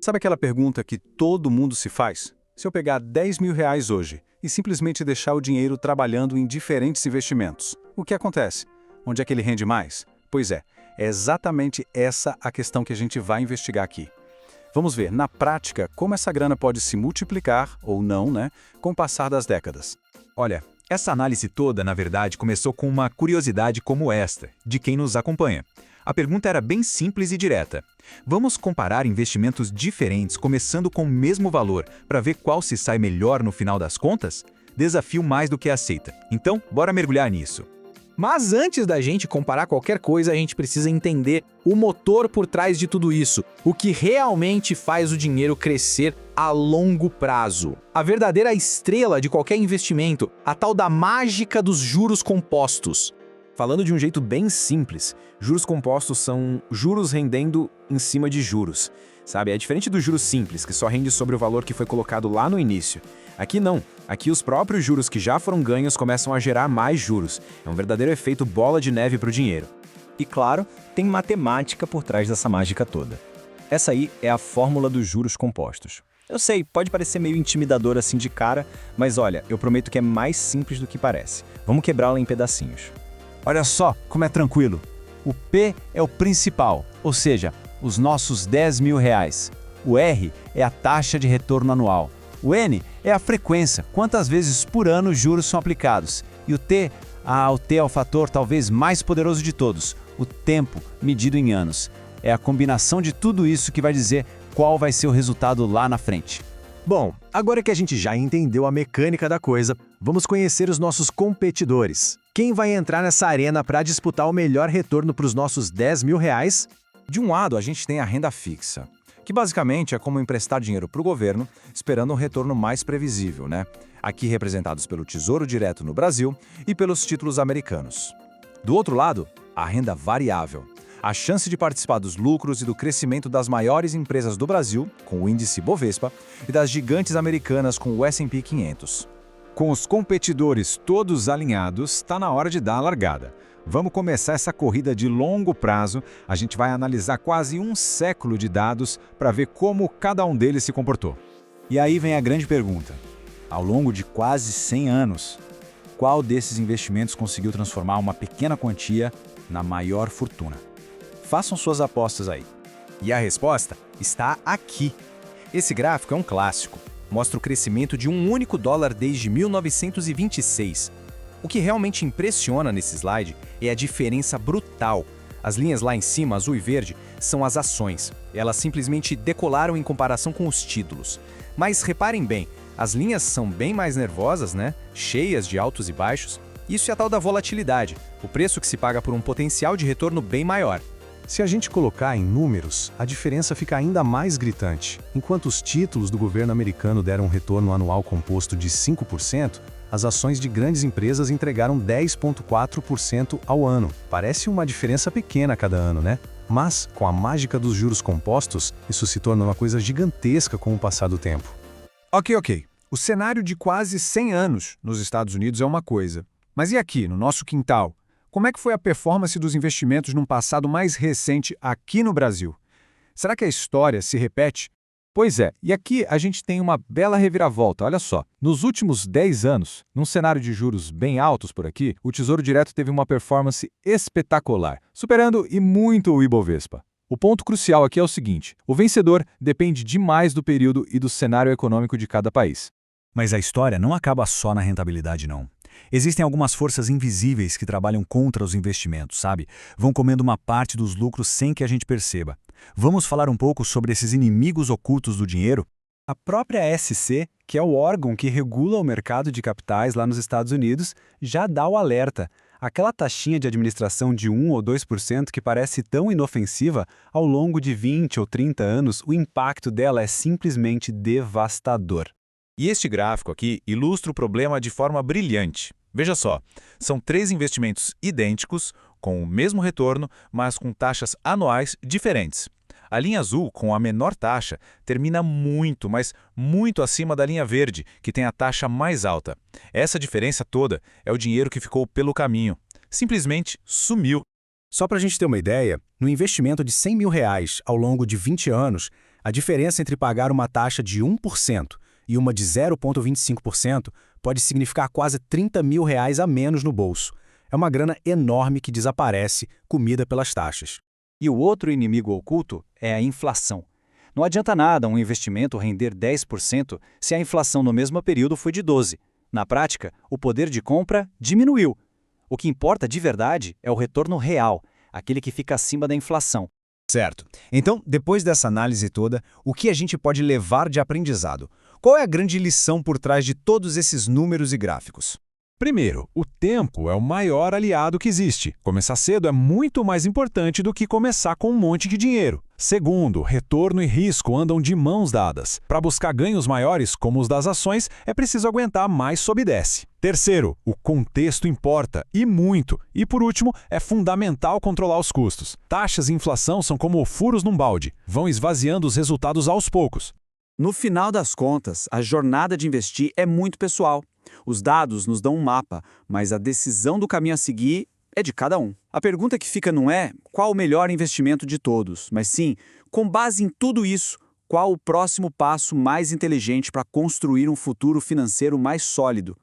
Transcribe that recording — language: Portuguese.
Sabe aquela pergunta que todo mundo se faz? Se eu pegar R$ 10.000 hoje e simplesmente deixar o dinheiro trabalhando em diferentes investimentos, o que acontece? Onde é que ele rende mais? Pois é exatamente essa a questão que a gente vai investigar aqui. Vamos ver, na prática, como essa grana pode se multiplicar, ou não, né, com o passar das décadas. Olha, essa análise toda, na verdade, começou com uma curiosidade como esta, de quem nos acompanha. A pergunta era bem simples e direta. Vamos comparar investimentos diferentes começando com o mesmo valor para ver qual se sai melhor no final das contas? Desafio mais do que aceita. Então, bora mergulhar nisso. Mas antes da gente comparar qualquer coisa, a gente precisa entender o motor por trás de tudo isso, o que realmente faz o dinheiro crescer a longo prazo. A verdadeira estrela de qualquer investimento, a tal da mágica dos juros compostos. Falando de um jeito bem simples, juros compostos são juros rendendo em cima de juros, sabe? É diferente do juros simples, que só rende sobre o valor que foi colocado lá no início. Aqui não. Aqui os próprios juros que já foram ganhos começam a gerar mais juros. É um verdadeiro efeito bola de neve para o dinheiro. E claro, tem matemática por trás dessa mágica toda. Essa aí é a fórmula dos juros compostos. Eu sei, pode parecer meio intimidador assim de cara, mas olha, eu prometo que é mais simples do que parece. Vamos quebrá-la em pedacinhos. Olha só como é tranquilo. O P é o principal, ou seja, os nossos R$ 10.000. O R é a taxa de retorno anual. O N é a frequência, quantas vezes por ano os juros são aplicados. E o T? O T é o fator talvez mais poderoso de todos, o tempo, medido em anos. É a combinação de tudo isso que vai dizer qual vai ser o resultado lá na frente. Bom, agora que a gente já entendeu a mecânica da coisa, vamos conhecer os nossos competidores. Quem vai entrar nessa arena para disputar o melhor retorno para os nossos R$ 10.000? De um lado, a gente tem a renda fixa, que basicamente é como emprestar dinheiro para o governo, esperando um retorno mais previsível, né? Aqui representados pelo Tesouro Direto no Brasil e pelos títulos americanos. Do outro lado, a renda variável. A chance de participar dos lucros e do crescimento das maiores empresas do Brasil, com o índice Bovespa, e das gigantes americanas com o S&P 500. Com os competidores todos alinhados, está na hora de dar a largada. Vamos começar essa corrida de longo prazo. A gente vai analisar quase um século de dados para ver como cada um deles se comportou. E aí vem a grande pergunta. Ao longo de quase 100 anos, qual desses investimentos conseguiu transformar uma pequena quantia na maior fortuna? Façam suas apostas aí. E a resposta está aqui. Esse gráfico é um clássico. Mostra o crescimento de um único dólar desde 1926. O que realmente impressiona nesse slide é a diferença brutal. As linhas lá em cima, azul e verde, são as ações. Elas simplesmente decolaram em comparação com os títulos. Mas reparem bem, as linhas são bem mais nervosas, né? Cheias de altos e baixos. Isso é a tal da volatilidade, o preço que se paga por um potencial de retorno bem maior. Se a gente colocar em números, a diferença fica ainda mais gritante. Enquanto os títulos do governo americano deram um retorno anual composto de 5%, as ações de grandes empresas entregaram 10,4% ao ano. Parece uma diferença pequena a cada ano, né? Mas, com a mágica dos juros compostos, isso se torna uma coisa gigantesca com o passar do tempo. Ok. O cenário de quase 100 anos nos Estados Unidos é uma coisa. Mas e aqui, no nosso quintal? Como é que foi a performance dos investimentos num passado mais recente aqui no Brasil? Será que a história se repete? Pois é, e aqui a gente tem uma bela reviravolta, olha só. Nos últimos 10 anos, num cenário de juros bem altos por aqui, o Tesouro Direto teve uma performance espetacular, superando e muito o Ibovespa. O ponto crucial aqui é o seguinte: o vencedor depende demais do período e do cenário econômico de cada país. Mas a história não acaba só na rentabilidade, não. Existem algumas forças invisíveis que trabalham contra os investimentos, sabe? Vão comendo uma parte dos lucros sem que a gente perceba. Vamos falar um pouco sobre esses inimigos ocultos do dinheiro? A própria SEC, que é o órgão que regula o mercado de capitais lá nos Estados Unidos, já dá o alerta. Aquela taxinha de administração de 1 ou 2% que parece tão inofensiva, ao longo de 20 ou 30 anos, o impacto dela é simplesmente devastador. E este gráfico aqui ilustra o problema de forma brilhante. Veja só, são 3 investimentos idênticos, com o mesmo retorno, mas com taxas anuais diferentes. A linha azul, com a menor taxa, termina muito, mas muito acima da linha verde, que tem a taxa mais alta. Essa diferença toda é o dinheiro que ficou pelo caminho. Simplesmente sumiu. Só para a gente ter uma ideia, no investimento de R$ 100.000 ao longo de 20 anos, A diferença entre pagar uma taxa de 1% e uma de 0,25% pode significar quase R$30 mil a menos no bolso. É uma grana enorme que desaparece, comida pelas taxas. E o outro inimigo oculto é a inflação. Não adianta nada um investimento render 10% se a inflação no mesmo período foi de 12%. Na prática, o poder de compra diminuiu. O que importa de verdade é o retorno real, aquele que fica acima da inflação. Certo. Então, depois dessa análise toda, o que a gente pode levar de aprendizado? Qual é a grande lição por trás de todos esses números e gráficos? Primeiro, o tempo é o maior aliado que existe. Começar cedo é muito mais importante do que começar com um monte de dinheiro. Segundo, retorno e risco andam de mãos dadas. Para buscar ganhos maiores, como os das ações, é preciso aguentar mais sobe e desce. Terceiro, o contexto importa, e muito. E por último, é fundamental controlar os custos. Taxas e inflação são como furos num balde. Vão esvaziando os resultados aos poucos. No final das contas, a jornada de investir é muito pessoal. Os dados nos dão um mapa, mas a decisão do caminho a seguir é de cada um. A pergunta que fica não é qual o melhor investimento de todos, mas sim, com base em tudo isso, qual o próximo passo mais inteligente para construir um futuro financeiro mais sólido.